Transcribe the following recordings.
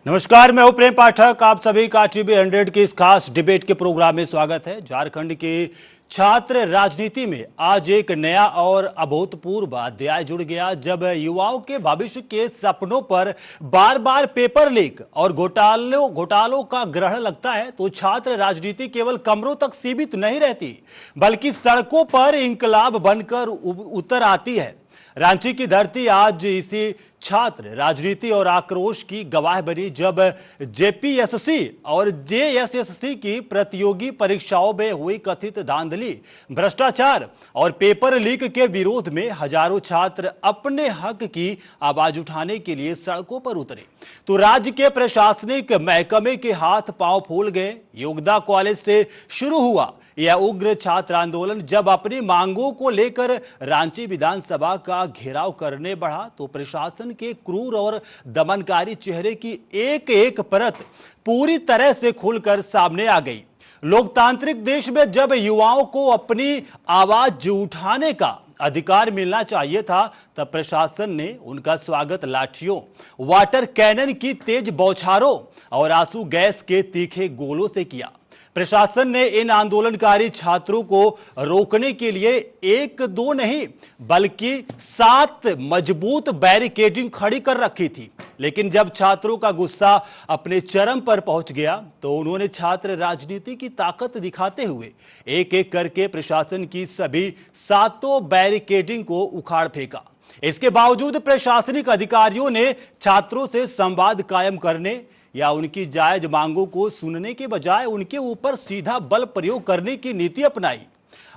नमस्कार, मैं हूं प्रेम पाठक। आप सभी का टीवी 100 के इस खास डिबेट के प्रोग्राम में स्वागत है। झारखंड के छात्र राजनीति में आज एक नया और अभूतपूर्व अध्याय जुड़ गया, जब युवाओं के भविष्य के सपनों पर बार बार पेपर लीक और घोटालों का ग्रहण लगता है तो छात्र राजनीति केवल कमरों तक सीमित नहीं रहती, बल्कि सड़कों पर इंकलाब बनकर उतर आती है। रांची की धरती आज इसी छात्र राजनीति और आक्रोश की गवाह बनी, जब जेपीएससी और जेएसएससी की प्रतियोगी परीक्षाओं में हुई कथित धांधली, भ्रष्टाचार और पेपर लीक के विरोध में हजारों छात्र अपने हक की आवाज उठाने के लिए सड़कों पर उतरे तो राज्य के प्रशासनिक महकमे के हाथ पांव फूल गए। योगदा कॉलेज से शुरू हुआ यह उग्र छात्र आंदोलन जब अपनी मांगों को लेकर रांची विधानसभा का घेराव करने बढ़ा तो प्रशासन के क्रूर और दमनकारी चेहरे की एक एक परत पूरी तरह से खुलकर सामने आ गई। लोकतांत्रिक देश में जब युवाओं को अपनी आवाज उठाने का अधिकार मिलना चाहिए था, तब प्रशासन ने उनका स्वागत लाठियों, वाटर कैनन की तेज बौछारों और आंसू गैस के तीखे गोलों से किया। प्रशासन ने इन आंदोलनकारी छात्रों को रोकने के लिए एक दो नहीं बल्कि 7 मजबूत बैरिकेडिंग खड़ी कर रखी थी। लेकिन जब छात्रों का गुस्सा अपने चरम पर पहुंच गया तो उन्होंने छात्र राजनीति की ताकत दिखाते हुए एक एक करके प्रशासन की सभी 7 बैरिकेडिंग को उखाड़ फेंका। इसके बावजूद प्रशासनिक अधिकारियों ने छात्रों से संवाद कायम करने या उनकी जायज मांगों को सुनने के बजाय उनके ऊपर सीधा बल प्रयोग करने की नीति अपनाई।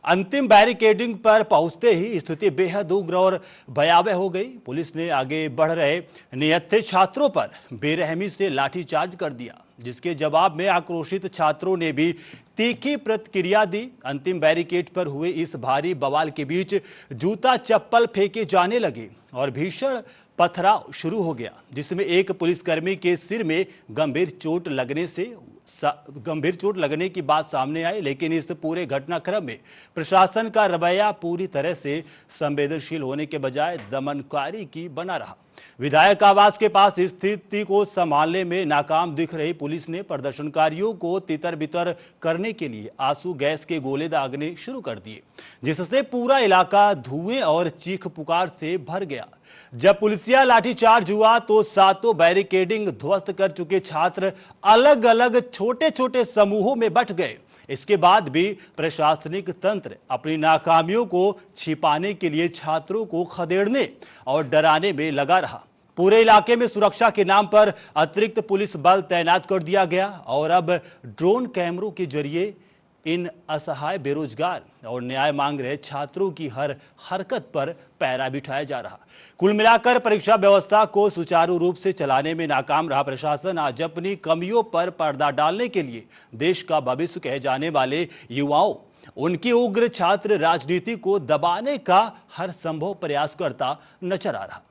अंतिम बैरिकेडिंग पर पहुंचते ही स्थिति बेहद उग्र और भयावह हो गई। पुलिस ने आगे बढ़ रहे निहत्थे छात्रों पर बेरहमी से लाठीचार्ज कर दिया, जिसके जवाब में आक्रोशित छात्रों ने भी तीखी प्रतिक्रिया दी। अंतिम बैरिकेड पर हुए इस भारी बवाल के बीच जूता चप्पल फेंके जाने लगे और भीषण पथराव शुरू हो गया, जिसमें एक पुलिसकर्मी के सिर में गंभीर चोट लगने की बात सामने आई। लेकिन इस पूरे घटनाक्रम में प्रशासन का रवैया पूरी तरह से संवेदनशील होने के बजाय दमनकारी की बना रहा। विधायक आवास के पास स्थिति को संभालने में नाकाम दिख रही पुलिस ने प्रदर्शनकारियों को तितर बितर करने के लिए आंसू गैस के गोले दागने शुरू कर दिए, जिससे पूरा इलाका धुएं और चीख पुकार से भर गया। जब पुलिसिया लाठीचार्ज हुआ तो 7 बैरिकेडिंग ध्वस्त कर चुके छात्र अलग अलग छोटे छोटे समूहों में बंट गए। इसके बाद भी प्रशासनिक तंत्र अपनी नाकामियों को छिपाने के लिए छात्रों को खदेड़ने और डराने में लगा रहा। पूरे इलाके में सुरक्षा के नाम पर अतिरिक्त पुलिस बल तैनात कर दिया गया और अब ड्रोन कैमरों के जरिए इन असहाय बेरोजगार और न्याय मांग रहे छात्रों की हर हरकत पर पैरा बिठाया जा रहा। कुल मिलाकर परीक्षा व्यवस्था को सुचारू रूप से चलाने में नाकाम रहा प्रशासन आज अपनी कमियों पर पर्दा डालने के लिए देश का भविष्य कहे जाने वाले युवाओं, उनकी उग्र छात्र राजनीति को दबाने का हर संभव प्रयास करता नजर आ रहा।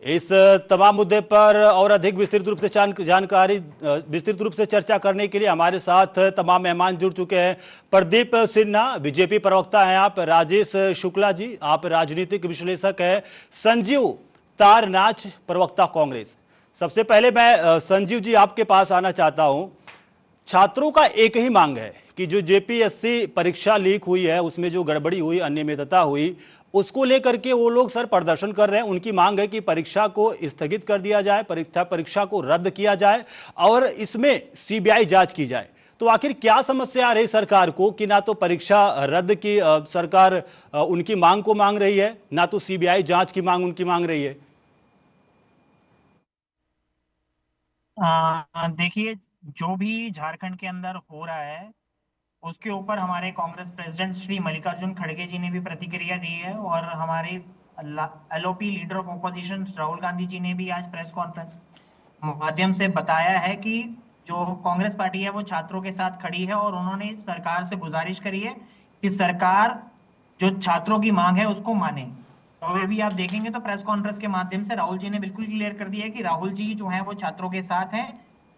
इस तमाम मुद्दे पर और अधिक विस्तृत रूप से चर्चा करने के लिए हमारे साथ तमाम मेहमान जुड़ चुके हैं। प्रदीप सिन्हा बीजेपी प्रवक्ता हैं आप, राजेश शुक्ला जी आप राजनीतिक विश्लेषक हैं, संजीव तारनाच प्रवक्ता कांग्रेस। सबसे पहले मैं संजीव जी आपके पास आना चाहता हूं। छात्रों का एक ही मांग है कि जो जेपीएससी परीक्षा लीक हुई है, उसमें जो गड़बड़ी हुई, अनियमितता हुई, उसको लेकर के वो लोग सर प्रदर्शन कर रहे हैं। उनकी मांग है कि परीक्षा को स्थगित कर दिया जाए, परीक्षा को रद्द किया जाए और इसमें सीबीआई जांच की जाए। तो आखिर क्या समस्या आ रही सरकार को कि ना तो परीक्षा रद्द की सरकार उनकी मांग को मांग रही है, ना तो सीबीआई जांच की मांग उनकी मांग रही है? देखिए, जो भी झारखंड के अंदर हो रहा है उसके ऊपर हमारे कांग्रेस प्रेसिडेंट श्री मल्लिकार्जुन खड़गे जी ने भी प्रतिक्रिया दी है और हमारे LOP leader of opposition Rahul Gandhi ji ने भी आज प्रेस कॉन्फ्रेंस माध्यम से बताया है कि जो कांग्रेस पार्टी है वो छात्रों के साथ खड़ी है और उन्होंने सरकार से गुजारिश करी है कि सरकार जो छात्रों की मांग है उसको माने। तो अभी भी आप देखेंगे तो प्रेस कॉन्फ्रेंस के माध्यम से राहुल जी ने बिल्कुल क्लियर कर दिया है कि राहुल जी जो है वो छात्रों के साथ हैं,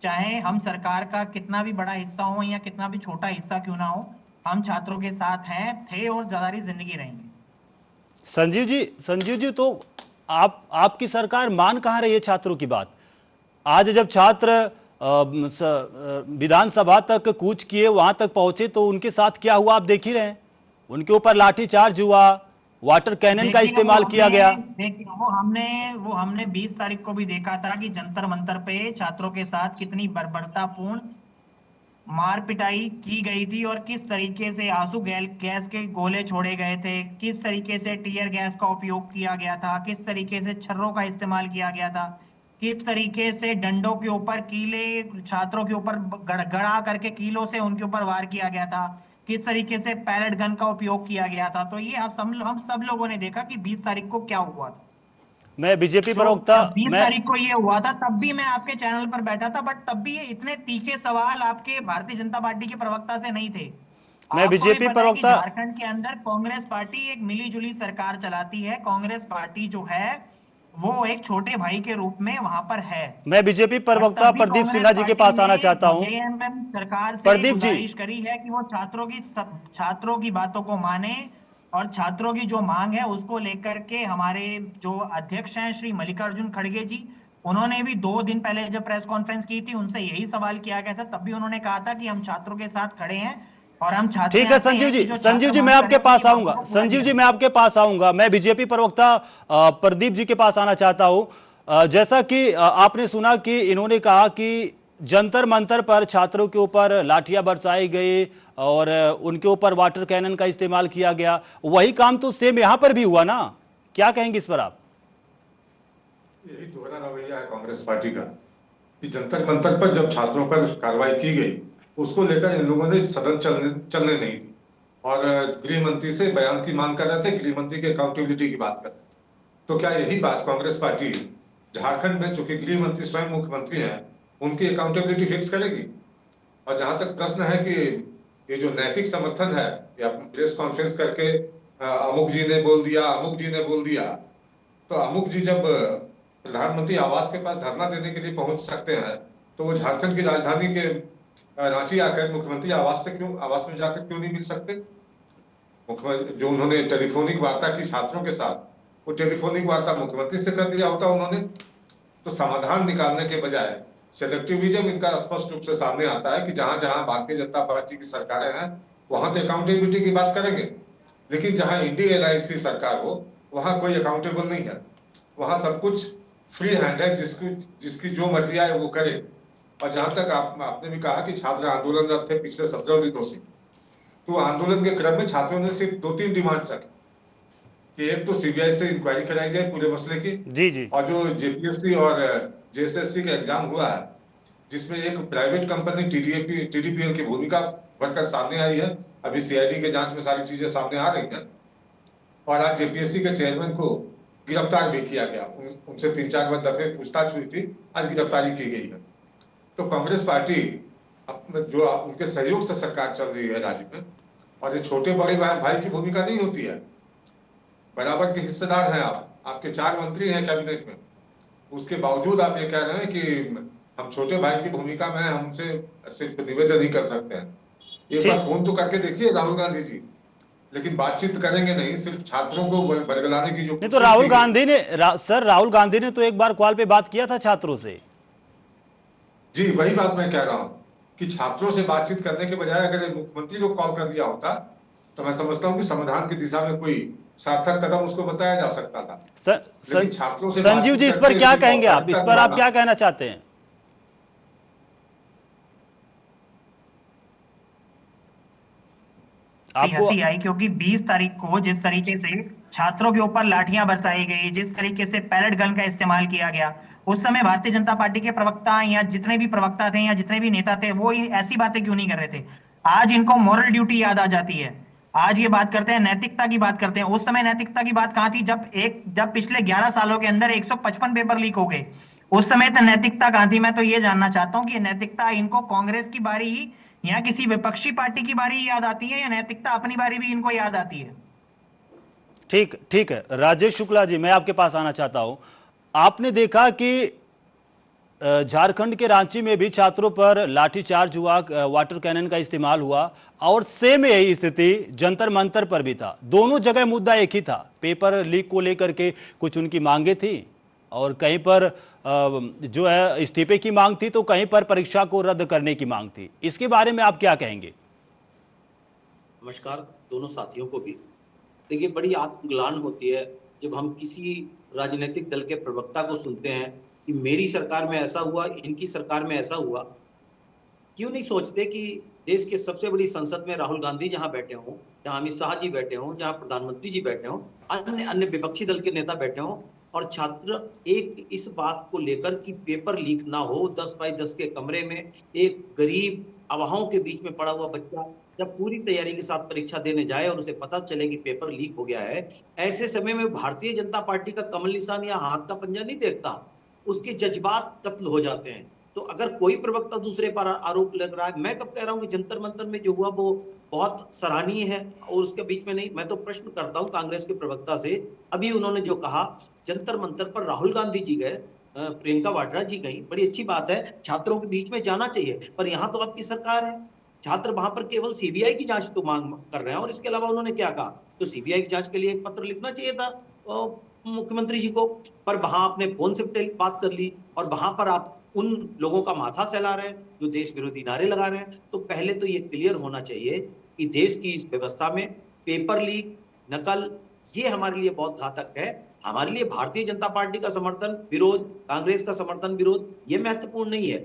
चाहे हम सरकार का कितना भी बड़ा हिस्सा हो या कितना भी छोटा हिस्सा क्यों ना हो, हम छात्रों के साथ हैं, थे और सारी जिंदगी रहेंगे। संजीव जी, तो आपकी सरकार मान कहाँ रही है छात्रों की बात? आज जब छात्र विधानसभा तक कूच किए, वहां तक पहुंचे, तो उनके साथ क्या हुआ आप देख ही रहे हैं। उनके ऊपर लाठीचार्ज हुआ, वाटर कैनन का देखिए इस्तेमाल किया गया। वो हमने 20 तारीख को भी देखा था कि जंतर मंतर पे छात्रों के साथ कितनी बर्बरतापूर्ण मार पिटाई की गई थी और किस तरीके से आंसू गैस के गोले छोड़े गए थे, किस तरीके से टीयर गैस का उपयोग किया गया था, किस तरीके से छर्रों का इस्तेमाल किया गया था, किस तरीके से डंडों के ऊपर कीले छात्रों के ऊपर गड़ा करके कीलों से उनके ऊपर वार किया गया था, किस तरीके से पैलेट गन का उपयोग किया गया था। तो ये हम सब लोगों ने देखा कि 20 तारीख को क्या हुआ था। मैं बीजेपी तो प्रवक्ता जब 20 मैं तारीख को ये हुआ था तब भी मैं आपके चैनल पर बैठा था, बट तब भी ये इतने तीखे सवाल आपके भारतीय जनता पार्टी के प्रवक्ता से नहीं थे। मैं आपको भी बीजेपी पता है कि प्रवक्ता झारखंड के अंदर कांग्रेस पार्टी एक मिलीजुली सरकार चलाती है। कांग्रेस पार्टी जो है वो एक छोटे भाई के रूप में वहां पर है। मैं बीजेपी बट प्रवक्ता तब भी प्रदीप कांग्रेस सिन्हा जी के पार्टी पास ने आना चाहता हूं। जेएमएम सरकार से प्रदीप जी, गुजारिश करी है कि वो छात्रों की बातों को माने और छात्रों की जो मांग है उसको लेकर के हमारे जो अध्यक्ष हैं श्री मल्लिकार्जुन खड़गे जी, उन्होंने भी 2 दिन पहले जब प्रेस कॉन्फ्रेंस की थी उनसे यही सवाल किया गया था। तब भी उन्होंने कहा था कि हम छात्रों के साथ खड़े हैं और हम चाहते ठीक है ऐसे हैं कि जो संजीव छात्र जी, मैं मांग आपके करें पास उनकी मांगों आऊंगा। को पूरा संजीव किया जी, जाए। मैं आपके पास आऊंगा। मैं बीजेपी प्रवक्ता प्रदीप जी के पास आना चाहता हूं। जैसा कि आपने सुना कि इन्होंने कहा कि जंतर मंतर पर छात्रों के ऊपर लाठियां बरसाई गई और उनके ऊपर वाटर कैनन का इस्तेमाल किया गया। वही काम तो सेम यहां पर भी हुआ ना? क्या कहेंगे इस पर आप? यही दोहरा रवैया है कांग्रेस पार्टी का कि जंतर मंतर पर जब छात्रों पर कार्रवाई की गई उसको लेकर इन लोगों ने सदन चलने नहीं दी और गृह मंत्री से बयान की मांग कर रहे थे, गृह मंत्री के अकाउंटेबिलिटी की बात कर रहे थे। तो क्या यही बात कांग्रेस पार्टी झारखंड में, चूंकि गृह मंत्री स्वयं मुख्यमंत्री हैं, उनकी अकाउंटेबिलिटी फिक्स करेगी? और जहां तक प्रश्न है कि ये जो नैतिक समर्थन है या प्रेस कॉन्फ्रेंस करके अमुक जी ने बोल दिया, अमुक जी ने बोल दिया, तो अमुक जी जब प्रधानमंत्री आवास के पास धरना देने के लिए पहुंच सकते हैं तो वो झारखंड की राजधानी के रांची आकर मुख्यमंत्री आवास में जाकर क्यों नहीं मिल सकते? मुख्यमंत्री जो उन्होंने टेलीफोनिक वार्ता की छात्रों के साथ, वो टेलीफोनिक वार्ता मुख्यमंत्री से कर दिया होता उन्होंने। तो समाधान निकालने के बजाय सेलेक्टिविज्म इनका स्पष्ट रूप से सामने आता है कि जहां जहां भारतीय जनता पार्टी की सरकारें हैं वहां तो अकाउंटेबिलिटी की बात करेंगे, लेकिन जहां इंडिया अलायंस की सरकार हो वहां कोई अकाउंटेबल नहीं है। वहां सब कुछ फ्री हैंड है, जिसकी जो मर्जी आए वो करे। और जहां तक आपने भी कहा कि छात्र आंदोलनरत थे पिछले 17 दिनों से, तो आंदोलन के क्रम में छात्रों ने सिर्फ 2-3 डिमांड्स रखी कि एक तो सीबीआई से इंक्वायरी कराई जाए पूरे मसले की, जी जी। और जो जेपीएससी और जेएसएससी का एग्जाम हुआ है जिसमें एक प्राइवेट कंपनी टीडीपीएल की भूमिका बढ़कर सामने आई है, अभी सीआईडी के जांच में सारी चीजें सामने आ रही हैं, और आज जेपीएससी के चेयरमैन को गिरफ्तार भी किया गया। उनसे 3-4 दफे पूछताछ हुई थी, आज गिरफ्तारी की गई है। तो कांग्रेस पार्टी जो उनके सहयोग से सरकार चल रही है राज्य में, और ये छोटे बड़े भाई की भूमिका नहीं होती है, बराबर के हिस्सेदार हैं आप, आपके 4 मंत्री हैं कैबिनेट में, उसके बावजूद आप ये कह रहे हैं कि हम छोटे भाई की भूमिका में हमसे सिर्फ निवेदन ही कर सकते हैं। एक बार फोन तो करके देखिए राहुल गांधी जी, लेकिन बातचीत करेंगे नहीं, सिर्फ छात्रों को बरगलाने की जो नहीं तो राहुल गांधी ने राहुल गांधी ने तो एक बार कॉल पे बात किया था छात्रों से। जी वही बात मैं कह रहा हूं कि छात्रों से बातचीत करने के बजाय अगर मुख्यमंत्री को कॉल कर दिया होता तो मैं समझता हूं कि समाधान की दिशा में कोई सार्थक कदम उसको बताया जा सकता था। लेकिन छात्रों से संजीव जी, इस पर क्या कहेंगे आप? इस पर आप क्या कहना चाहते हैं? हंसी आई क्योंकि 20 तारीख को जिस तरीके से छात्रों के ऊपर लाठियां बरसाई गई, जिस तरीके से पैलेट गन का इस्तेमाल किया गया, उस समय भारतीय जनता पार्टी के प्रवक्ता या जितने भी प्रवक्ता थे या जितने भी नेता थे वो ऐसी बातें क्यों नहीं कर रहे थे? आज इनको मॉरल ड्यूटी याद आ जाती है। आज ये बात करते हैं, नैतिकता की बात करते हैं। उस समय नैतिकता की बात कहां थी जब पिछले 11 सालों के अंदर 155 पेपर लीक हो गए? उस समय तो नैतिकता कहां थी? मैं तो ये जानना चाहता हूं कि नैतिकता इनको कांग्रेस की बारी ही या किसी विपक्षी पार्टी की बारी याद आती है, या नैतिकता अपनी बारी भी इनको याद आती है? ठीक है राजेश शुक्ला जी, मैं आपके पास आना चाहता हूं। आपने देखा कि झारखंड के रांची में भी छात्रों पर लाठीचार्ज हुआ, वाटर कैनन का इस्तेमाल हुआ और सेम यही स्थिति जंतर मंतर पर भी था। दोनों जगह मुद्दा एक ही था, पेपर लीक को लेकर के कुछ उनकी मांगे थी और कहीं पर जो है इस्तीफे की मांग थी, तो कहीं पर परीक्षा को रद्द करने की मांग थी। इसके बारे में आप क्या कहेंगे? नमस्कार दोनों साथियों को भी। देखिए, बड़ी आत्मग्लानि होती है जब हम किसी राजनीतिक दल के प्रवक्ता को सुनते हैं कि मेरी सरकार में ऐसा हुआ, इनकी सरकार में ऐसा हुआ। क्यों नहीं सोचते कि देश के सबसे बड़ी संसद में राहुल गांधी जहां बैठे हों, जहां अमित शाह जी बैठे हों, जहां प्रधानमंत्री जी बैठे हों, अन्य विपक्षी दल के नेता बैठे हों और छात्र एक इस बात को लेकर कि पेपर लीक ना हो, 10 बाई 10 के कमरे में एक गरीब अवाहों के बीच में पड़ा हुआ बच्चा जब पूरी तैयारी के साथ परीक्षा देने जाए और उसे पता चले कि पेपर लीक हो गया है, ऐसे समय में भारतीय जनता पार्टी का कमल निशान या हाथ का पंजा नहीं देखता, उसके जज्बात कत्ल हो जाते हैं। तो अगर कोई प्रवक्ता दूसरे पर आरोप लग रहा है, मैं कब कह रहा हूं कि जंतर मंतर में जो हुआ वो बहुत सराहनीय है और उसके बीच में नहीं। मैं तो प्रश्न करता हूं कांग्रेस के प्रवक्ता से, अभी उन्होंने जो कहा जंतर मंतर पर राहुल गांधी जी गए, प्रियंका वाड्रा जी गई, बड़ी अच्छी बात है, छात्रों के बीच में जाना चाहिए, पर यहां तो आपकी सरकार है, छात्र वहां पर केवल सीबीआई की जांच तो मांग कर रहे हैं। और इसके अलावा उन्होंने क्या कहा, तो सीबीआई की जांच के लिए एक पत्र लिखना चाहिए था मुख्यमंत्री जी को, पर वहां आपने फोन से बात कर ली और वहां पर आप उन लोगों का माथा सहला रहे हैं जो देश विरोधी नारे लगा रहे हैं। तो पहले तो ये क्लियर होना चाहिए कि देश की इस व्यवस्था में पेपर लीक, नकल, ये हमारे लिए बहुत घातक है। हमारे लिए भारतीय जनता पार्टी का समर्थन विरोध, कांग्रेस का समर्थन विरोध, ये महत्वपूर्ण नहीं है।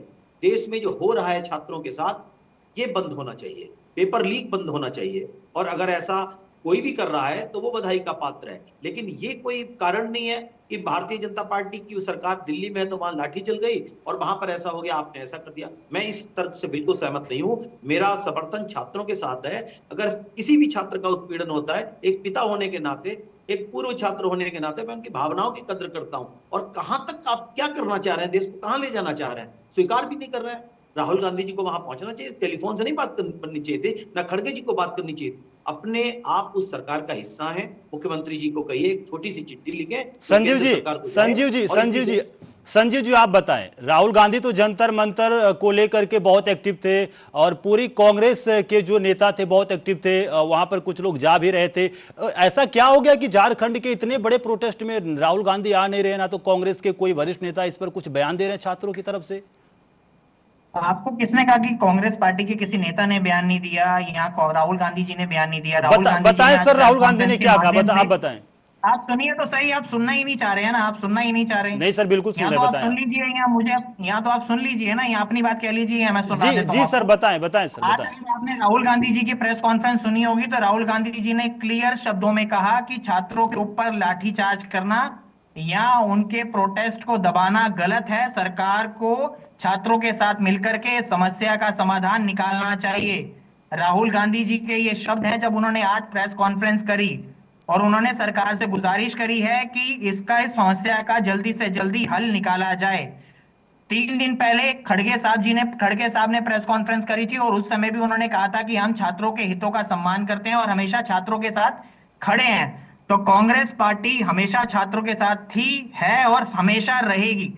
देश में जो हो रहा है छात्रों के साथ, ये बंद होना चाहिए, पेपर लीक बंद होना चाहिए। और अगर ऐसा कोई भी कर रहा है तो वो बधाई का पात्र है, लेकिन ये कोई कारण नहीं है कि भारतीय जनता पार्टी की सरकार दिल्ली में है तो वहां लाठी चल गई और वहां पर ऐसा हो गया, आपने ऐसा कर दिया। मैं इस तर्क से बिल्कुल सहमत नहीं हूं। मेरा समर्थन छात्रों के साथ है। अगर किसी भी छात्र का उत्पीड़न होता है, एक पिता होने के नाते, एक पूर्व छात्र होने के नाते मैं उनकी भावनाओं की कद्र करता हूं। और कहां तक आप क्या करना चाह रहे हैं, देश को कहां ले जाना चाह रहे हैं, स्वीकार भी नहीं कर रहे हैं। राहुल गांधी जी को वहां पहुंचना चाहिए, टेलीफोन से नहीं बात करनी चाहिए थी, ना खड़गे जी को बात करनी चाहिए थी। अपने आप उस सरकार का हिस्सा हैं, मुख्यमंत्री जी को कहिए एक छोटी सी चिट्ठी लिखें। संजीव जी आप बताएं, राहुल गांधी तो जंतर मंतर को लेकर के बहुत एक्टिव थे और पूरी कांग्रेस के जो नेता थे बहुत एक्टिव थे, वहां पर कुछ लोग जा भी रहे थे। ऐसा क्या हो गया कि झारखंड के इतने बड़े प्रोटेस्ट में राहुल गांधी आ नहीं रहे, ना तो कांग्रेस के कोई वरिष्ठ नेता इस पर कुछ बयान दे रहे हैं छात्रों की तरफ से? आपको किसने कहा कि कांग्रेस पार्टी के किसी नेता ने बयान नहीं दिया? यहाँ राहुल गांधी जी ने बयान नहीं दिया। राहुल गांधी बताएं सर, राहुल गांधी ने क्या कहा, आप बताएं। आप सुनिए तो सही, आप सुनना ही नहीं चाह रहे हैं ना, आप सुनना ही नहीं चाह रहे। नहीं सर, बिल्कुल सुन रहे हैं, बताएं। सुन लीजिए, यहाँ तो आप सुन लीजिए ना, यहाँ अपनी बात कह लीजिए, मैं सुन रहा हूं। जी सर, बताएं सर, बताएं। आपने राहुल गांधी जी की प्रेस कॉन्फ्रेंस सुनी होगी, तो राहुल गांधी जी ने क्लियर शब्दों में कहा कि छात्रों के ऊपर लाठीचार्ज करना या उनके प्रोटेस्ट को दबाना गलत है। सरकार को छात्रों के साथ मिलकर के समस्या का समाधान निकालना चाहिए। राहुल गांधी जी के ये शब्द हैं जब उन्होंने आज प्रेस कॉन्फ्रेंस करी और उन्होंने सरकार से गुजारिश करी है कि इस समस्या का जल्दी से जल्दी हल निकाला जाए। 3 दिन पहले खड़गे साहब ने प्रेस कॉन्फ्रेंस करी थी और उस समय भी उन्होंने कहा था कि हम छात्रों के हितों का सम्मान करते हैं और हमेशा छात्रों के साथ खड़े हैं। तो कांग्रेस पार्टी हमेशा छात्रों के साथ थी, है और हमेशा रहेगी।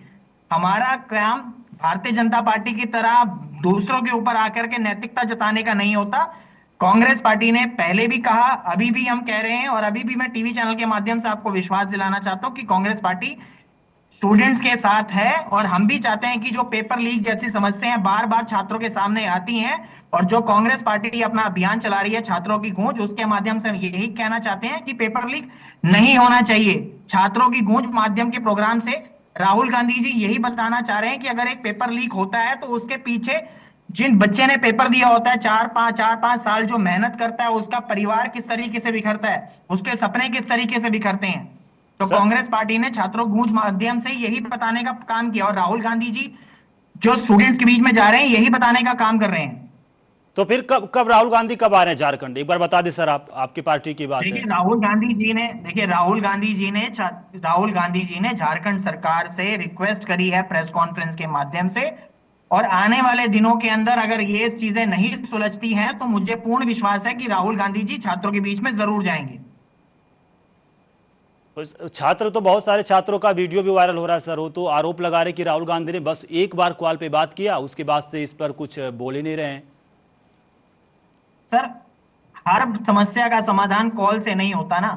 हमारा काम भारतीय जनता पार्टी की तरह दूसरों के ऊपर आकर के नैतिकता जताने का नहीं होता। कांग्रेस पार्टी ने पहले भी कहा, अभी भी हम कह रहे हैं और अभी भी मैं टीवी चैनल के माध्यम से आपको विश्वास दिलाना चाहता हूं कि कांग्रेस पार्टी स्टूडेंट्स के साथ है और हम भी चाहते हैं कि जो पेपर लीक जैसी समस्याएं बार बार छात्रों के सामने आती हैं और जो कांग्रेस पार्टी अपना अभियान चला रही है छात्रों की गूंज, उसके माध्यम से यही कहना चाहते हैं कि पेपर लीक नहीं होना चाहिए। छात्रों की गूंज माध्यम के प्रोग्राम से राहुल गांधी जी यही बताना चाह रहे हैं कि अगर एक पेपर लीक होता है तो उसके पीछे जिन बच्चे ने पेपर दिया होता है 4-5 साल जो मेहनत करता है, उसका परिवार किस तरीके से बिखरता है, उसके सपने किस तरीके से बिखरते हैं। तो कांग्रेस पार्टी ने छात्रों गूंज माध्यम से यही बताने का काम किया और राहुल गांधी जी जो स्टूडेंट्स के बीच में जा रहे हैं यही बताने का काम कर रहे हैं। तो फिर कब राहुल गांधी कब आ रहे हैं झारखंड, एक बार बता दें सर, आपकी पार्टी की बात है। राहुल गांधी जी ने झारखंड सरकार से रिक्वेस्ट करी है प्रेस कॉन्फ्रेंस के माध्यम से और आने वाले दिनों के अंदर अगर ये चीजें नहीं सुलझती हैं तो मुझे पूर्ण विश्वास है कि राहुल गांधी जी छात्रों के बीच में जरूर जाएंगे। छात्र तो बहुत सारे छात्रों का वीडियो भी वायरल हो रहा है सर। वो तो आरोप लगा रहे कि राहुल गांधी ने बस एक बार कॉल पे बात किया, उसके बाद से इस पर कुछ बोल ही नहीं रहे हैं। सर, हर समस्या का समाधान कॉल से नहीं होता ना।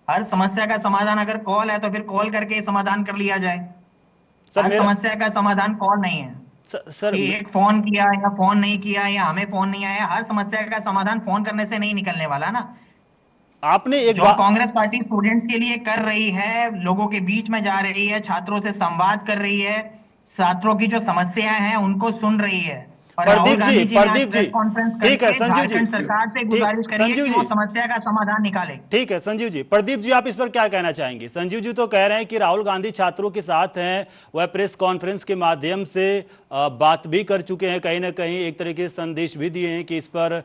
हर समस्या का समाधान अगर कॉल है तो फिर कॉल करके समाधान कर लिया जाए। सर हर मेरा समस्या का समाधान कॉल नहीं है सर कि एक फोन किया या फोन नहीं किया या हमें फोन नहीं आया। हर समस्या का समाधान फोन करने से नहीं निकलने वाला ना। आपने एक जो बात कांग्रेस पार्टी स्टूडेंट्स के लिए कर रही है, लोगों के बीच में जा रही है, छात्रों से संवाद कर रही है, छात्रों की जो समस्याएं हैं उनको सुन रही है। और राहुल गांधी जी ने आज प्रदीप जी प्रेस कॉन्फ्रेंस ठीक है करके संजीव जी, झारखंड सरकार से ठीक गुजारिश करी है संजीव कि वो जी, समस्या का समाधान निकाले। ठीक है संजीव जी। प्रदीप जी आप इस पर क्या कहना चाहेंगे? संजीव जी तो कह रहे हैं कि राहुल गांधी छात्रों के साथ हैं, वह प्रेस कॉन्फ्रेंस के माध्यम से बात भी कर चुके हैं, कहीं ना कहीं एक तरीके से संदेश भी दिए हैं कि इस पर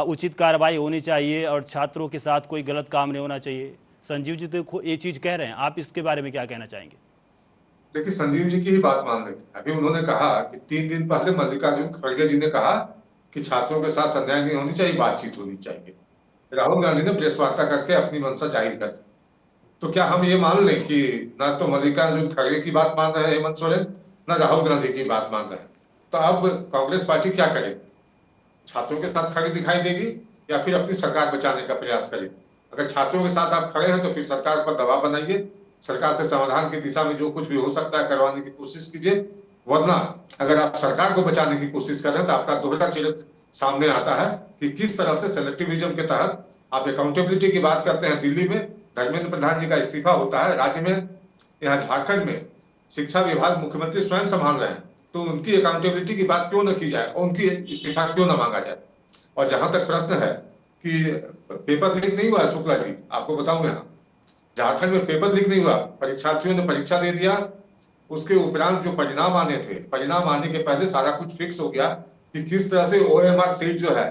उचित कार्रवाई होनी चाहिए और छात्रों के साथ कोई गलत काम नहीं होना चाहिए। संजीव जी तो ये चीज कह रहे हैं, आप इसके बारे में क्या कहना चाहेंगे? देखिए, संजीव जी की ही बात मान लेते हैं। अभी उन्होंने कहा कि 3 दिन पहले मल्लिकार्जुन खड़गे जी ने कहा कि छात्रों के साथ अन्याय नहीं होनी चाहिए, बातचीत होनी चाहिए। राहुल गांधी ने प्रेस वार्ता करके अपनी मंशा जाहिर कर दी। तो क्या हम ये मान लें कि ना तो मल्लिकार्जुन खड़गे की बात मान रहे हैं हेमंत सोरेन, ना राहुल गांधी की बात मान रहे हैं? तो अब कांग्रेस पार्टी क्या करेगी? छात्रों के साथ खड़ी दिखाई देगी या फिर अपनी सरकार बचाने का प्रयास करेगी? अगर छात्रों के साथ आप खड़े हैं तो फिर सरकार पर दबाव बनाइए, सरकार से समाधान की दिशा में जो कुछ भी हो सकता है करवाने की कोशिश कीजिए। वरना अगर आप सरकार को बचाने की कोशिश कर रहे हैं तो आपका दोहरा चरित्र सामने आता है कि किस तरह से सेलेक्टिविज्म के तहत आप अकाउंटेबिलिटी की बात करते हैं। दिल्ली में धर्मेंद्र प्रधान जी का इस्तीफा होता है, राज्य में यहाँ झारखंड में शिक्षा विभाग मुख्यमंत्री स्वयं संभाल रहे हैं, तो उनकी अकाउंटेबिलिटी की बात क्यों न की जाए और उनकी इस्तीफा क्यों न मांगा जाए? और जहां तक प्रश्न है कि पेपर लीक नहीं हुआ है, शुक्ला जी आपको बताऊं, यहाँ झारखंड में पेपर लीक नहीं हुआ, परीक्षार्थियों ने परीक्षा दे दिया। उसके उपरांत जो परिणाम आने थे, परिणाम आने के पहले सारा कुछ फिक्स हो गया कि किस तरह से ओएमआर सीट जो है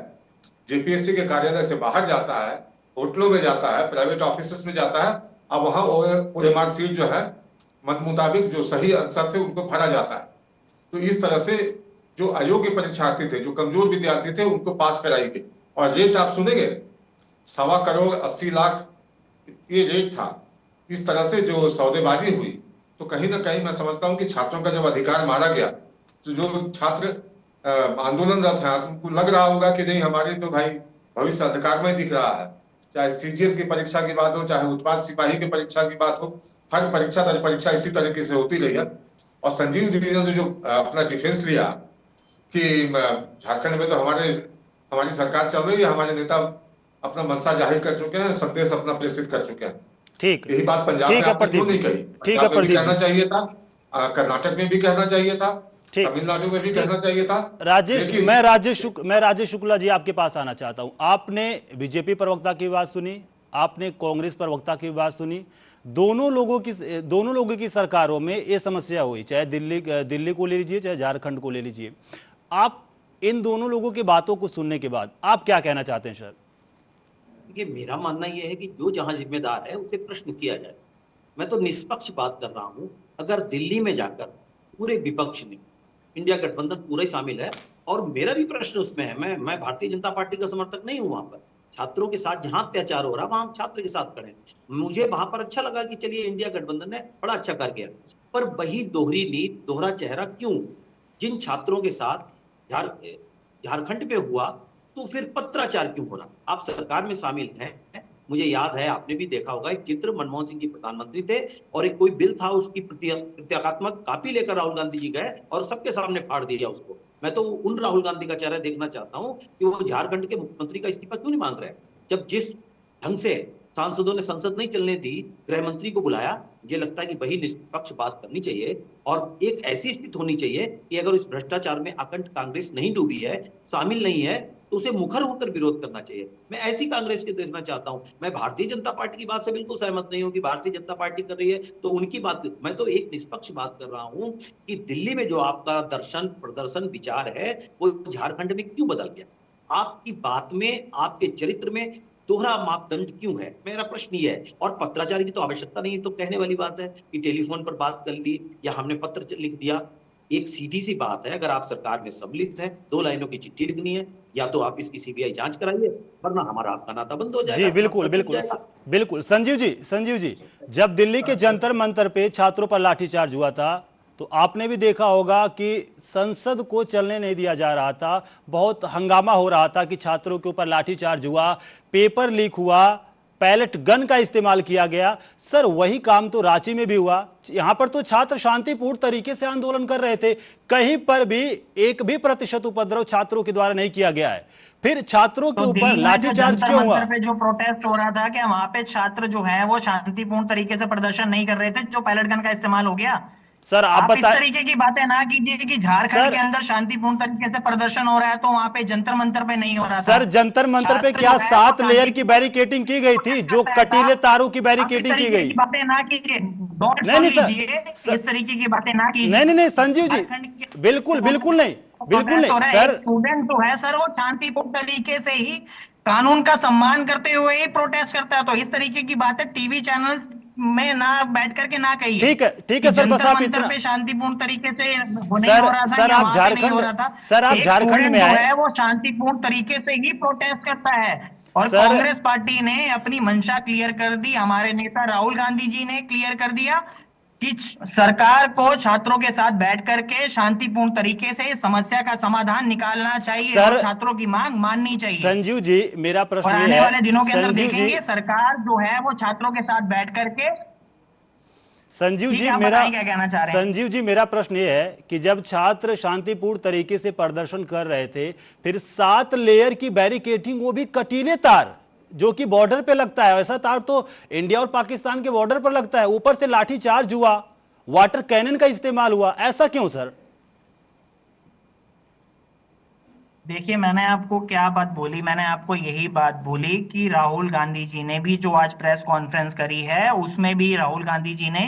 जेपीएससी के कार्यालय से बाहर जाता है, होटलों में जाता है, प्राइवेट ऑफिस में जाता है। अब वहां ओएमआर सीट जो है मन मुताबिक जो सही आंसर थे उनको भरा जाता है। तो इस तरह से जो अयोग्य परीक्षार्थी थे, जो कमजोर विद्यार्थी थे, उनको पास कराई गई। और रेट आप सुनेंगे, 1.25 करोड़ 80 लाख ये रेट था। इस तरह से जो सौदेबाजी हुई, तो कहीं ना कहीं मैं समझता हूं कि छात्रों का जब अधिकार मारा गया तो जो छात्र आंदोलनरत हैं उनको लग रहा होगा कि नहीं, हमारे तो भाई भविष्य अंधकार में दिख रहा है। चाहे सीजीएल की परीक्षा की बात हो, चाहे उत्पाद सिपाही की परीक्षा की बात हो, हर परीक्षा दर परीक्षा इसी तरीके से होती रही है। और संजीव डिवीजन से जो अपना डिफेंस लिया कि झारखंड में तो हमारी सरकार चल रही है, हमारे नेता अपना मंशा जाहिर कर चुके हैं, संदेश अपना प्रेषित कर चुके हैं। ठीक यही बात पंजाब में आपने क्यों नहीं कही? ठीक है पंजाब में भी प्रदीप कहना जी, चाहिए था, कर्नाटक में भी कहना चाहिए था, ठीक। तमिलनाडु में भी कहना चाहिए था। राजेश, लेकिन मैं राजेश शुक्ला जी आपके पास आना चाहता हूं। आपने बीजेपी प्रवक्ता की बात सुनी, आपने कांग्रेस प्रवक्ता की बात सुनी। दोनों लोगों की सरकारों में ये समस्या हुई, चाहे दिल्ली को ले लीजिए, चाहे झारखंड को ले लीजिए। आप इन दोनों लोगों की बातों को सुनने के बाद आप क्या कहना चाहते हैं सर? देखिए, मेरा मानना यह है कि जो जहां जिम्मेदार है उसे प्रश्न किया जाए। मैं तो निष्पक्ष बात कर रहा हूं। अगर दिल्ली में जाकर पूरे विपक्ष ने, इंडिया गठबंधन पूरा ही शामिल है, और मेरा भी प्रश्न उसमें है, मैं भारतीय जनता पार्टी का समर्थक नहीं हूं। वहां पर छात्रों के साथ जहां अत्याचार हो रहा वहां हम छात्र के साथ खड़े हैं। मुझे वहां पर अच्छा लगा कि चलिए इंडिया गठबंधन ने बड़ा अच्छा कर गया, पर वही दोहरी नीति, दोहरा चेहरा क्यों? जिन छात्रों के साथ झारखंड पे हुआ, तो फिर पत्राचार क्यों हो रहा? आप सरकार में शामिल हैं, मुझे याद है, आपने भी देखा होगा, एक चित्र, मनमोहन सिंह जी प्रधानमंत्री थे और एक कोई बिल था, उसकी प्रत्यात्मक कॉपी लेकर राहुल गांधी जी गए और सबके सामने फाड़ दिया उसको। मैं तो उन राहुल गांधी का चेहरा देखना चाहता हूं कि वो झारखंड के मुख्यमंत्री का इस्तीफा क्यों नहीं मांग रहे, जब जिस ढंग से सांसदों ने संसद नहीं चलने दी, गृह मंत्री को बुलाया। मुझे लगता है कि वही निष्पक्ष बात करनी चाहिए और एक ऐसी स्थिति होनी चाहिए कि अगर उस भ्रष्टाचार में अखंड कांग्रेस नहीं डूबी है, शामिल नहीं है, तो उसे मुखर होकर विरोध करना चाहिए। मैं ऐसी कांग्रेस के देखना चाहता हूं। मैं भारतीय जनता पार्टी की बात से बिल्कुल सहमत नहीं हूं कि भारतीय जनता पार्टी कर रही है तो उनकी बात, मैं तो एक निष्पक्ष बात कर रहा हूं कि दिल्ली में जो आपका दर्शन, प्रदर्शन, विचार है, वो झारखंड में क्यों बदल गया? आपकी बात में, आपके चरित्र में दोहरा मापदंड क्यों है? मेरा प्रश्न ये है। और पत्राचार की तो आवश्यकता नहीं है, तो कहने वाली बात है कि टेलीफोन पर बात कर ली या हमने पत्र लिख दिया। एक सीधी सी बात है, अगर आप सरकार में सम्मिलित हैं, 2 लाइनों की चिट्ठी लिखनी है, या तो आप इसकी सीबीआई जांच कराइए, वरना हमारा आपका नाता बंद हो जाएगा, जी बिल्कुल नाता टूट बिल्कुल जाएगा। बिल्कुल। संजीव जी, जब दिल्ली के जंतर मंतर पे छात्रों पर लाठीचार्ज हुआ था तो आपने भी देखा होगा कि संसद को चलने नहीं दिया जा रहा था, बहुत हंगामा हो रहा था कि छात्रों के ऊपर लाठीचार्ज हुआ, पेपर लीक हुआ, पैलेट गन का इस्तेमाल किया गया। सर वही काम तो रांची में भी हुआ। यहां पर तो छात्र शांतिपूर्ण तरीके से आंदोलन कर रहे थे, कहीं पर भी 1% उपद्रव छात्रों के द्वारा नहीं किया गया है, फिर छात्रों के तो ऊपर दिल्ली में जो लाठीचार्ज जंतर क्यों हुआ? मंतर पे जो प्रोटेस्ट हो रहा था, क्या वहां पे छात्र जो है वो शांतिपूर्ण तरीके से प्रदर्शन नहीं कर रहे थे, जो पैलेट गन का इस्तेमाल हो गया? सर आप आप इस बताएं। तरीके की बातें ना कीजिए कि झारखंड सर के अंदर शांतिपूर्ण तरीके से प्रदर्शन हो रहा है तो वहां पे जंतर मंतर पे नहीं हो रहा था। सर जंतर मंतर पे छात्र क्या जो है वो 7 लेयर की शांतिपूर्ण बैरिकेडिंग की गई थी, जो करता है कटीले साहब। तारों की आप इस बैरिकेडिंग की तरीके गई? की बातें ना कीजिए, गौर नहीं सुन नहीं लीजिए, सर, इस तरीके की बातें ना कीजिए। नहीं नहीं नहीं संजीव जी, झारखंड के बिल्कुल बिल्कुल नहीं, बिल्कुल प्रोटेस्ट हो नहीं रहा है, सर। एक स्टूडेंट जो है सर वो शांतिपूर्ण तरीके से ही कानून का सम्मान करते हुए ही प्रोटेस्ट करता है, तो इस तरीके की बातें टीवी चैनल्स में ना बैठ करके ना कहिए ठीक कि है सर, बस जंतर आप मंतर इतना। पे शांतिपूर्ण तरीके से वो नहीं सर हो रहा था सर या आप वहां पे नहीं हो झारखंड, रहा था। सर आप एक झारखंड स्टूडेंट में जो आए। है वो शांतिपूर्ण तरीके से ही प्रोटेस्ट करता है, और सर कांग्रेस पार्टी ने अपनी मंशा क्लियर कर दी, हमारे नेता राहुल गांधी जी ने क्लियर कर दिया कि सरकार को छात्रों के साथ बैठ करके शांतिपूर्ण तरीके से इस समस्या का समाधान निकालना चाहिए सर और छात्रों की मांग माननी चाहिए। संजीव जी मेरा और प्रश्न आने ये है, वाले दिनों के अंदर संजीव जी, देखेंगे सरकार जो है वो छात्रों के साथ बैठ करके। संजीव ठीक जी है, आप मेरा बताइए क्या कहना चाह रहे हैं। संजीव जी मेरा प्रश्न ये है कि जब छात्र शांतिपूर्ण तरीके से प्रदर्शन कर रहे थे, फिर 7 लेयर की बैरिकेडिंग, वो भी कटीले तार जो कि बॉर्डर पे लगता है, ऐसा तार तो इंडिया और पाकिस्तान के बॉर्डर पर लगता है, ऊपर से लाठीचार्ज हुआ, वाटर कैनन का इस्तेमाल हुआ, ऐसा क्यों सर? देखिए, मैंने आपको क्या बात बोली, मैंने आपको यही बात बोली कि राहुल गांधी जी ने भी जो आज प्रेस कॉन्फ्रेंस करी है उसमें भी राहुल गांधी जी ने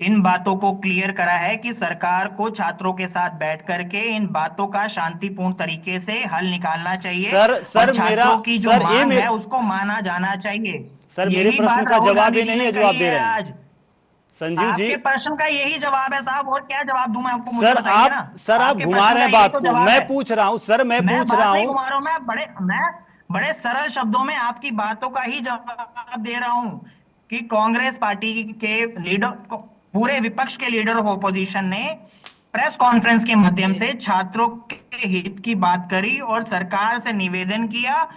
इन बातों को क्लियर करा है कि सरकार को छात्रों के साथ बैठ करके इन बातों का शांतिपूर्ण तरीके से हल निकालना चाहिए सर और मेरा, छात्रों की जो सर ये मांग है उसको माना जाना चाहिए। सर मेरे यही प्रश्न बात का राहुल जवाब गांधी ही जी नहीं ने है जो आप कही दे है रहे हैं आज। संजीव जी। आपके प्रश्न का यही जवाब है साहब, और क्या जवाब दूं मैं आपको, मुझे सर बताइए ना। सर आप आपके घुमा प्रश्न रहे का हैं यही बात तो को, जवाब मैं है। पूछ रहा हूं सर, मैं पूछ बात रहा नहीं हूं। घुमा रहा हूं, मैं बड़े सरल शब्दों में आपकी बातों का ही जवाब दे रहा हूं कि कांग्रेस पार्टी के लीडर, पूरे विपक्ष के लीडर ऑफ ओपोजिशन ने प्रेस कॉन्फ्रेंस के माध्यम से छात्रों के हित की बात करी और सरकार से निवेदन किया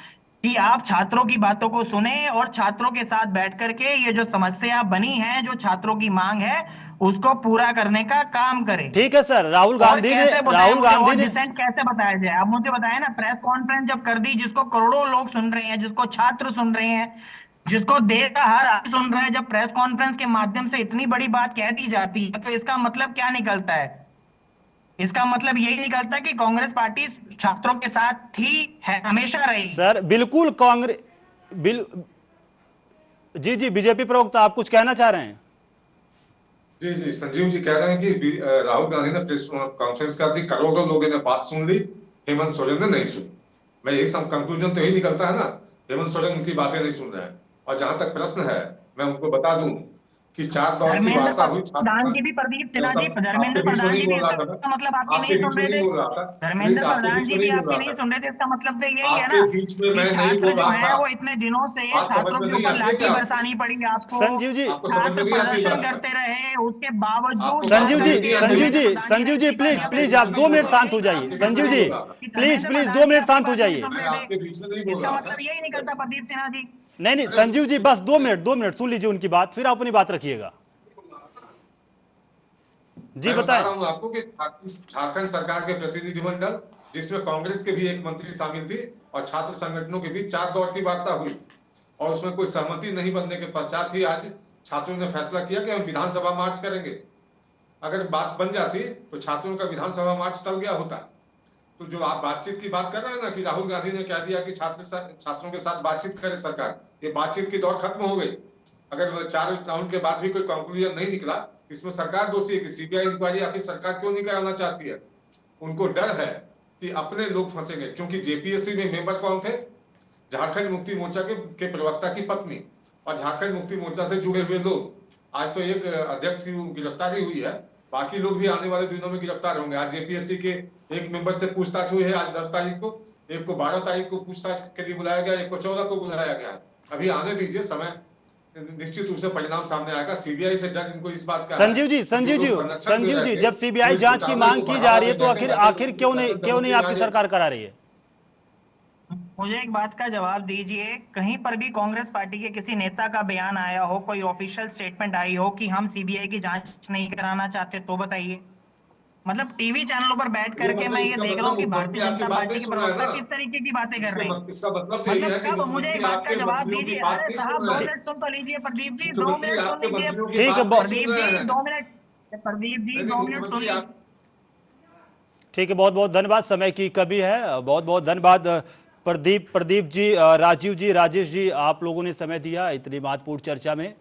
कि आप छात्रों की बातों को सुने और छात्रों के साथ बैठ करके ये जो समस्या बनी है, जो छात्रों की मांग है, उसको पूरा करने का काम करें। ठीक है सर, राहुल और गांधी ने, कैसे बताया राहुल मुझे, गांधी और ने, डिसेंट कैसे बताया जाए, आप मुझे बताया ना। प्रेस कॉन्फ्रेंस जब कर दी, जिसको करोड़ों लोग सुन रहे हैं, जिसको छात्र सुन रहे हैं, जिसको देश का हर आदमी सुन रहा है, जब प्रेस कॉन्फ्रेंस के माध्यम से इतनी बड़ी बात कह दी जाती है तो इसका मतलब क्या निकलता है? इसका मतलब यही निकलता है कि कांग्रेस पार्टी छात्रों के साथ थी, है, हमेशा रही। सर बिल्कुल कांग्रेस जी जी, बीजेपी प्रवक्ता आप कुछ कहना चाह रहे हैं? जी जी, संजीव जी कह रहे हैं कि राहुल गांधी ने प्रेस कॉन्फ्रेंस कर दी, करोड़ों लोगों ने बात सुन ली, हेमंत सोरेन ने नहीं सुनी। मैं यही सब कंक्लूजन तो यही निकलता है ना, हेमंत सोरेन उनकी बातें नहीं सुन रहे हैं। और जहां तक प्रश्न है, मैं उनको बता दूं कि 4 दौर की धर्मेंद्र वार्ता हुई प्रधान जी भी, प्रदीप सिन्हा जी, आपके धर्मेंद्र बीच में प्रधान नहीं जी भी, बोल रहा था इसका मैं, मतलब आपकी आपके नहीं बीच सुन में रहे नहीं थे। बोल रहा था, धर्मेंद्र आपके प्रधान बीच जी में भी नहीं बोल आपके रहा नहीं था, सुन रहे थे, इसका मतलब तो यही है आपके ना बीच में कि मैं नहीं छात्र बोल जो रहा है था। वो इतने दिनों से बात समझ छात्रों में के नहीं ऊपर आती है लाठी क्या आपको? बरसानी पड़ी आपको, संजीव जी, आपको समझ छात्र में नहीं आती है प्रदर्शन बात? करते रहे, उसके बावजूद आपको बैठ संजीव जी, करके संजीव धर्मेंद्र जी, प्रधान संजीव ने जी स्वीकार प्लीज किया। प्लीज तो आप इसका 2 मिनट मतलब शांत यही हो निकलता जाइए, प्रदीप संजीव सिन्हा जी जी कि please Dharmendra please Pradhan 2 ji minute आपकी शांत हो बात नहीं जाइए। सुन मैं रहे आपके बीच में नहीं थे, बोल इसका रहा मतलब था। यही निकलता प्रदीप सिन्हा जी। नहीं नहीं संजीव जी, बस 2 मिनट सुन लीजिए उनकी बात, फिर आप अपनी बात रखिएगा। जी मैं बता बताएं। रहा हूं आपको कि झारखंड सरकार के प्रतिनिधिमंडल, जिसमें कांग्रेस के भी एक मंत्री शामिल थी, और छात्र संगठनों के बीच 4 दौर की वार्ता हुई, और उसमें कोई सहमति नहीं बनने के पश्चात ही आज छात्रों ने फैसला किया कि हम विधानसभा मार्च करेंगे। अगर बात बन जाती तो छात्रों का विधानसभा मार्च टल गया होता। तो जो आप बातचीत की बात कर रहे हैं ना, कि राहुल गांधी ने कह दिया कि छात्रों के साथ बातचीत करे सरकार, ये बातचीत की दौर खत्म हो गई। अगर 4 राउंड के बाद भी कोई कंक्लूजन नहीं निकला, इसमें सरकार दोषी है कि सीबीआई इंक्वायरी आखिर सरकार क्यों नहीं कराना चाहती है? उनको डर है कि अपने लोग फंसेंगे, क्योंकि जेपीएससी में मेंबर कौन थे? झारखंड मुक्ति मोर्चा के प्रवक्ता की पत्नी और झारखंड मुक्ति मोर्चा से जुड़े हुए लोग। आज तो एक अध्यक्ष की गिरफ्तारी हुई है, बाकी लोग भी आने वाले दिनों में गिरफ्तार होंगे। आज जेपीएससी के एक मेंबर से पूछताछ हुई है, आज 10 तारीख को, एक को 12 तारीख को पूछताछ के लिए बुलाया गया, एक को 14 को बुलाया गया। अभी आने दीजिए, समय निश्चित रूप से परिणाम सामने आएगा। सीबीआई से डर इनको इस बात का है संजीव जी, कि जो लोग संरक्षण दे संजीव रहे जी, थे, जब सीबीआई जो इस जांच की घोटाले मांग को की बढ़ावा जा रही है तो देने के आखिर वजह से क्यों नहीं आपकी आगे सरकार करा रही है? मुझे एक बात का जवाब दीजिए, कहीं पर भी कांग्रेस पार्टी के किसी नेता का बयान आया हो, कोई ऑफिशियल स्टेटमेंट आई हो कि हम सीबीआई की जांच नहीं कराना चाहते, तो बताइए। मतलब टीवी चैनलों पर बैठ करके मैं ये इसका देख रहा हूँ मतलब कि मुख्यमंत्री भारतीय आपकी जनता बात पार्टी नहीं के सुन रहे हैं प्रवक्ता ना। किस तरीके की बातें कर रहे हैं। इसका मतलब तो यही मतलब है कि कब, मुझे एक मुख्यमंत्री बात का आपके जवाब मंत्रियों की दीजिए। बात अरे नहीं साहब सुन 2 रहे हैं। मिनट सुन तो लीजिए प्रदीप जी, 2 मुख्यमंत्री मिनट सुन आपके लीजिए। मंत्रियों की ठीक है, बात नहीं प्रदीप सुन रहे जी हैं। 2 मिनट, प्रदीप जी नहीं, 2 मिनट सुन मुख्यमंत्री लीजिए। आप ठीक है, बहुत बहुत धन्यवाद, समय की कमी है। बहुत बहुत धन्यवाद प्रदीप जी, राजीव जी, राजेश जी, आप लोगों ने समय दिया इतनी महत्वपूर्ण चर्चा में।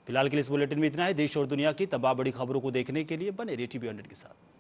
फिलहाल के लिए इस बुलेटिन में इतना है। देश और दुनिया की तमाम बड़ी खबरों को देखने के लिए बने रहिए टीवी 100 के साथ।